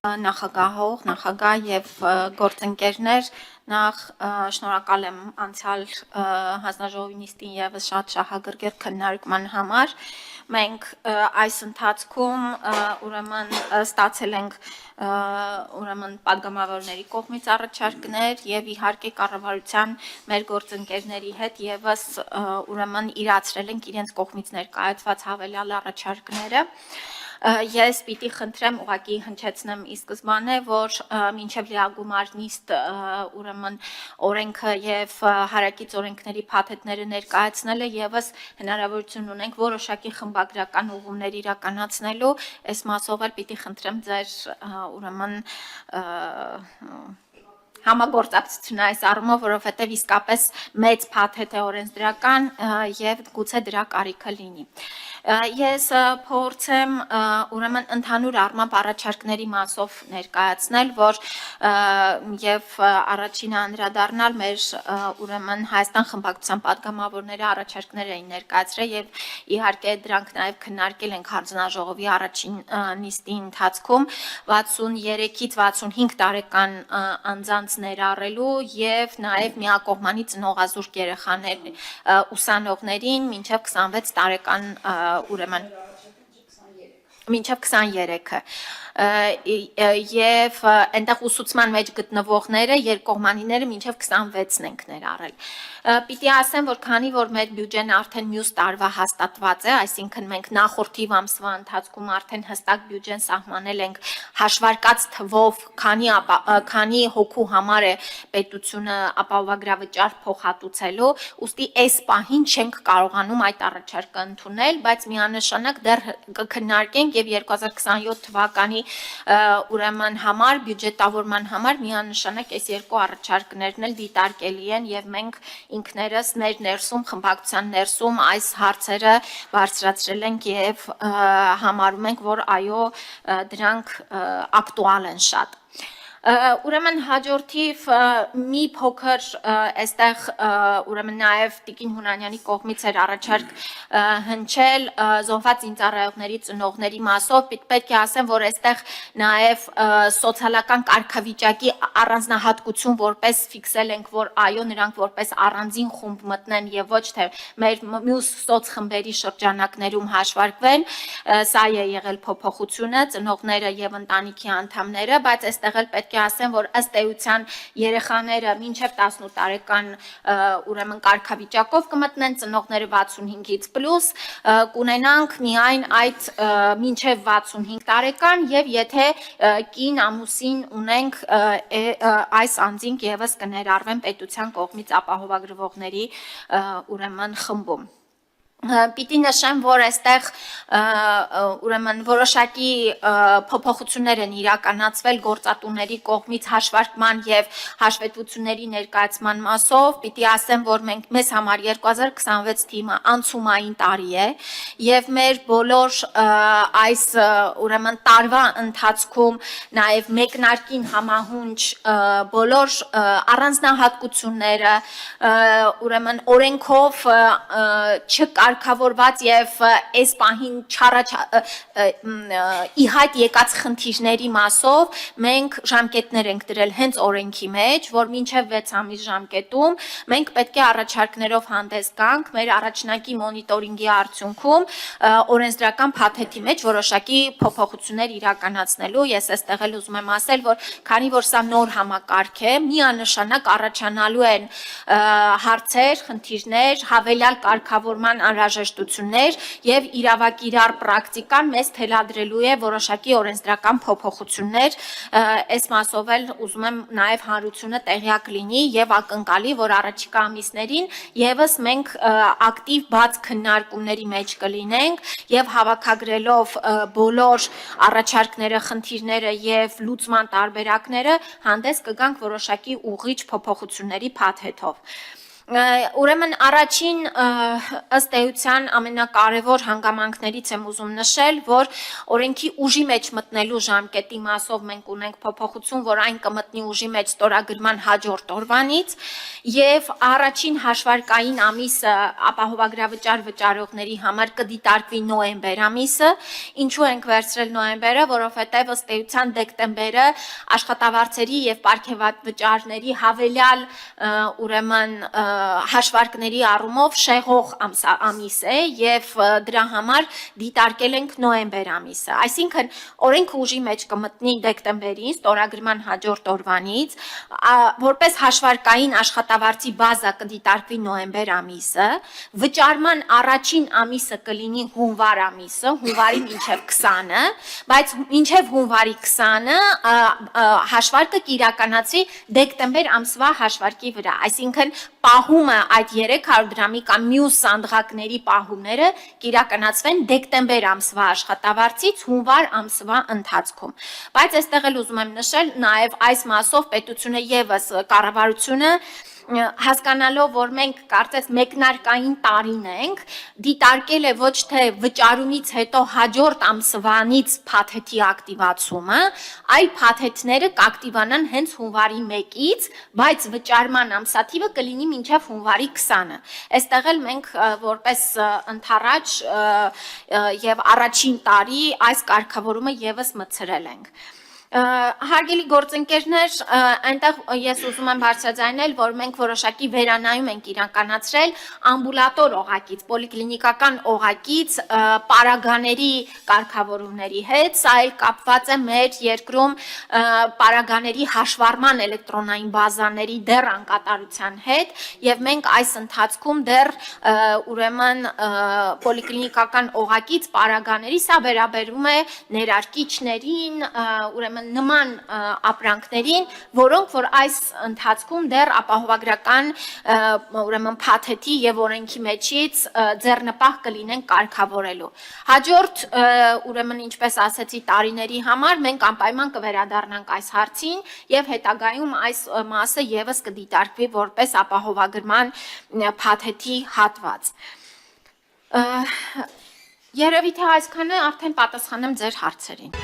Նախագահող, նախագահ եւ գործընկերներ, նախ շնորհակալ եմ անցյալ հանձնաժողովի նիստին եւս շատ շահագրգիռ քննարկման համար։ Մենք այս ընթացքում ուրեմն ստացել ենք ուրեմն падգամավորների կողմից առաջարկներ եւ իհարկե կառավարության մեր գործընկերների հետ եւս ուրեմն իրացրել ենք իրենց կողմից ներկայացված հավելյալ առաջարկները։ Ես պիտի խնդրեմ ուղղակի հնչեցնեմ ի սկզբանե, որ մինչև լիագումար նիստ ուրեմն օրենքը եւ հարակից օրենքների փաթեթները ներկայացնելը եւս հնարավորություն ունենք որոշակի խմբագրական ուղումներ իրականացնելու, այս մասով էլ պիտի խնդրեմ ձեր ուրեմն համագործակցությունը այս առումով, որովհետև իսկապես մեծ փաթեթ է օրենսդրական եւ գուցե դրա կարիքը լինի։ Ես փորձեմ ուրեմն ընդհանուր առմամբ առաջարկների մասով ներկայացնել, որ եւ առաջինը անդրադառնալ մեր ուրեմն Հայաստան խմբակցության падգամավորները առաջարկներ էին ներկայացրել եւ իհարկե դրանք նաեւ քննարկել ենք հանձնաժողովի առաջին նիստի ընթացքում 63-ից 65 տարեկան անձանց ներառելու եւ նաեւ միակողմանի ծնողազուրկ երեխաներ ուսանողներին մինչեւ 26 տարեկան ուրեմն մինչև 23-ը եւ այնտեղ ուսուցման մեջ գտնվողները երկկողմանիները մինչև 26-ն ենք ներառել։ Պիտի ասեմ, որ քանի որ մեր բյուջեն արդեն մյուս տարվա հաստատված է, այսինքն մենք նախորդիվ ամսվա ընթացքում արդեն հստակ բյուջեն սահմանել ենք հաշվարկած թվով, քանի հոգու համար է պետությունը ապահովագրավճար փոխհատուցելու, ուստի այս պահին չենք կարողանում այդ առաջարկը ընդունել, բայց միանշանակ դեռ կքննարկենք եւ 2027 թվականի ուրեմն համար բյուջետավորման համար միանշանակ այս երկու առաջարկներն էլ դիտարկելի են եւ մենք ինքներս մեր ներսում խմբակցության ներսում այս հարցերը բարձրացրել ենք եւ համարում ենք, որ այո դրանք ակտուալ են շատ։ Ուրեմն հաջորդիվ մի փոքր այստեղ ուրեմն նաև Տիկին Հունանյանի կողմից էր առաջարկ հնչել զոհված զինծառայողների ծնողների մասով, պետք է ասեմ, որ այստեղ նաև սոցիալական կարգավիճակի առանձնահատկություն որպես ֆիքսել ենք, որ այո նրանք որպես առանձին խումբ մտնեն եւ ոչ թե մեր մյուս սոցխմբերի շրջանակներում հաշվարկվեն, սա է եղել փոփոխությունը, ծնողները եւ ընտանիքի անդամները, բայց այստեղ էլ պետք է ասեմ, որ ըստ էության երեխաները մինչև 18 տարեկան ուրեմն կարգավիճակով կմտնեն, ծնողները 65-ից պլյուս կունենանք միայն այդ մինչև 65 տարեկան եւ եթե կին ամուսին ունենք այս անձինք եւս կներառվեն պետության կողմից ապահովագրվողների ուրեմն խմբում։ Պիտի նշեմ, որ այստեղ ուրեմն որոշակի փոփոխություններ են իրականացվել գործատուների կողմից հաշվարկման եւ հաշվետվությունների ներկայացման մասով, պիտի ասեմ, որ մեզ համար 2026 թիմը անցումային տարի է եւ մեր բոլոր այս ուրեմն տարվա ընթացքում նաեւ մեկնարկին համահունչ բոլոր առանձնահատկությունները ուրեմն օրենքով չկարգավորված եւ այս պահին ի հայտ եկած խնդիրների մասով մենք ժամկետներ ենք դրել հենց օրենքի մեջ, որ մինչև 6 ամիս ժամկետում մենք պետք է առաջարկներով հանդես գանք մեր առաջնակի մոնիտորինգի արդյունքում օրենսդրական փաթեթի մեջ որոշակի փոփոխություններ իրականացնելու։ Ես այստեղ էլ ուզում եմ ասել, որ քանի որ սա նոր համակարգ է, միանշանակ առաջանալու են հարցեր, խնդիրներ, հավելյալ կարգավորման անհրաժեշտություններ եւ իրավակիրառ պրակտիկան մեզ թելադրելու է որոշակի օրենսդրական փոփոխություններ, այս մասով էլ ուզում եմ նաեւ հանրությունը տեղյակ լինի եւ ակնկալի, որ առաջիկա ամիսներին եւս մենք ակտիվ բաց քննարկումների մեջ կլինենք եւ հավաքագրելով բոլոր առաջարկները, խնդիրները եւ լուծման տարբերակները հանդես կգանք որոշակի ուղղիչ փոփոխությունների փաթեթով։ Ուրեմն առաջին ըստ էության ամենակարևոր հանգամանքներից եմ ուզում նշել, որ օրենքի ուժի մեջ մտնելու ժամկետի մասով մենք ունենք փոփոխություն, որ այն կմտնի ուժի մեջ ստորագրման հաջորդ օրվանից եւ առաջին հաշվարկային ամիսը ապահովագրավճար վճարողների համար կդիտարկվի նոյեմբեր ամիսը, ինչու ենք վերցրել նոյեմբերը, որովհետեւ ըստ էության դեկտեմբերը աշխատավարձերի եւ պարգևավճարների հավելյալ ուրեմն հաշվարկների առումով շեղող ամիս է եւ դրա համար դիտարկել ենք նոյեմբեր ամիսը, այսինքն օրենքը ուժի մեջ կմտնի դեկտեմբերին ստորագրման հաջորդ օրվանից, որպես հաշվարկային աշխատավարձի բազա կդիտարկվի նոյեմբեր ամիսը, վճարման առաջին ամիսը կլինի հունվար ամիսը, հունվարի մինչև 20-ը, բայց մինչև հունվարի 20-ը հաշվարկը կիրականացի դեկտեմբեր ամսվա հաշվարկի վրա, այսինքն պահումը այդ 300 դրամի կամ մյուս սանդղակների պահումները կիրականացվեն դեկտեմբեր ամսվա աշխատավարձից հունվար ամսվա ընթացքում, բայց այստեղ էլ ուզում եմ նշել նաև այս մասով պետությունը եւս կառավարությունը հասկանալով, որ մենք կարծես մեկնարկային տարին ենք, դիտարկել է ոչ թե վճարումից հետո հաջորդ ամսվանից փաթեթի ակտիվացումը, այլ փաթեթները կակտիվանան հենց հունվարի 1-ից, բայց վճարման ամսաթիվը կլինի մինչև հունվարի 20-ը։ Այստեղ էլ մենք որպես ընթառաջ եւ առաջին տարի այս կարգավորումը եւս մտցրել ենք։ Հարգելի գործընկերներ, այնտեղ ես ուզում եմ բարձրաձայնել, որ մենք որոշակի վերանայում ենք իրականացրել ամբուլատոր օղակից, պոլիկլինիկական օղակից պարագաների կարգավորումների հետ, սա էլ կապված է մեր երկրում պարագաների հաշվառման էլեկտրոնային բազաների դեռ անկատարության հետ, եւ մենք այս ընթացքում դեռ ուրեմն պոլիկլինիկական օղակից պարագաների, սա վերաբերում է ներարկիչներին, ուրեմն նման ապրանքներին, որոնք որ այս ընթացքում դեռ ապահովագրական ուրեմն փաթեթի եւ օրենքի մեջից ձեռնպահ կլինեն կարգավորելու։ Հաջորդ ուրեմն ինչպես ասեցի տարիների համար մենք անպայման կվերադառնանք այս հարցին եւ հետագայում այս մասը եւս կդիտարկվի որպես ապահովագրման փաթեթի հատված։ Երևի թե այսքանը արդեն պատասխանեմ ձեր հարցերին։